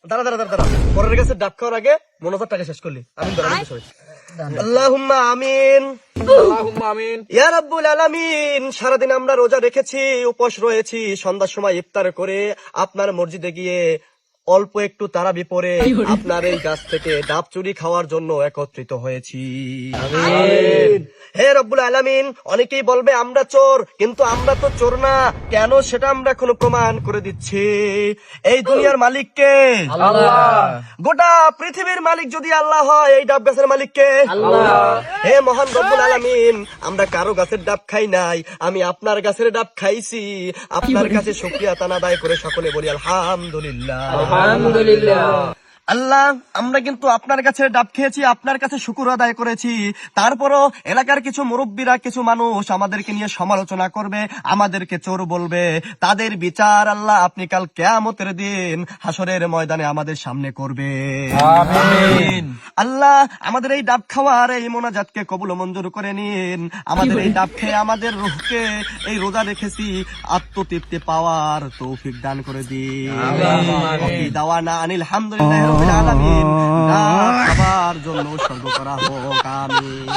দাঁড়া দাঁড়া দাঁড়া দাঁড়া, পরের কাছে ডাক খাওয়ার আগে মনোজার টাকা শেষ করলি। আমি আল্লাহুম্মা আমিন, আল্লাহুম্মা আমিন। ইয়া রাব্বুল আলামিন। সারাদিন আমরা রোজা রেখেছি, উপোস রয়েছি, সন্ধ্যার সময় ইফতার করে আপনার মসজিদে গিয়ে অল্প একটু তারাবি পরে আপনার এই গাছ থেকে ডাব চুরি খাওয়ার জন্য একত্রিত হয়েছি। হে রব্বুল আলামিন, অনেকেই বলবে আমরা চোর, কিন্তু আমরা তো চোর না। কেন সেটা আমরা এখন প্রমাণ করে দিচ্ছি। এই দুনিয়ার মালিক কে? আল্লাহ। গোটা পৃথিবীর মালিক যদি আল্লাহ হয়, এই ডাব গাছের মালিক কে? আল্লাহ। হে মহান রব্বুল আলামিন, আমরা কারো গাছের ডাব খাই নাই, আমি আপনার গাছের ডাব খাইছি। আপনার কাছে শুকরিয়া তান আদায় করে সকলে বলি আলহামদুলিল্লাহ। আলহামদুলিল্লাহ। আল্লাহ, আমরা কিন্তু আপনার কাছে ডাব খেয়েছি, আপনার কাছে শুকর আদায় করেছি। তারপরও এলাকার কিছু মুরব্বীরা, কিছু মানুষ আমাদেরকে নিয়ে সমালোচনা করবে, আমাদেরকে চোর বলবে। তাদের বিচার আল্লাহ আপনি কাল কিয়ামতের দিন হাসরের ময়দানে আমাদের সামনে করবে। আমিন। আল্লাহ, আমাদের এই ডাব খাওয়ার এই মোনাজাতকে কবুল ও মঞ্জুর করে নিন। আমাদের এই ডাব খেয়ে আমাদের রূহকে এই রোজা রেখেছি আত্মতৃপ্তি পাওয়ার তৌফিক দান করে দিন। আমিন। দাওয়ানা আনিল হামদুলিল্লাহি রাব্বিল আলামিন। ডাব খাবার জন্য উৎসর্গ করা হোক। আমিন।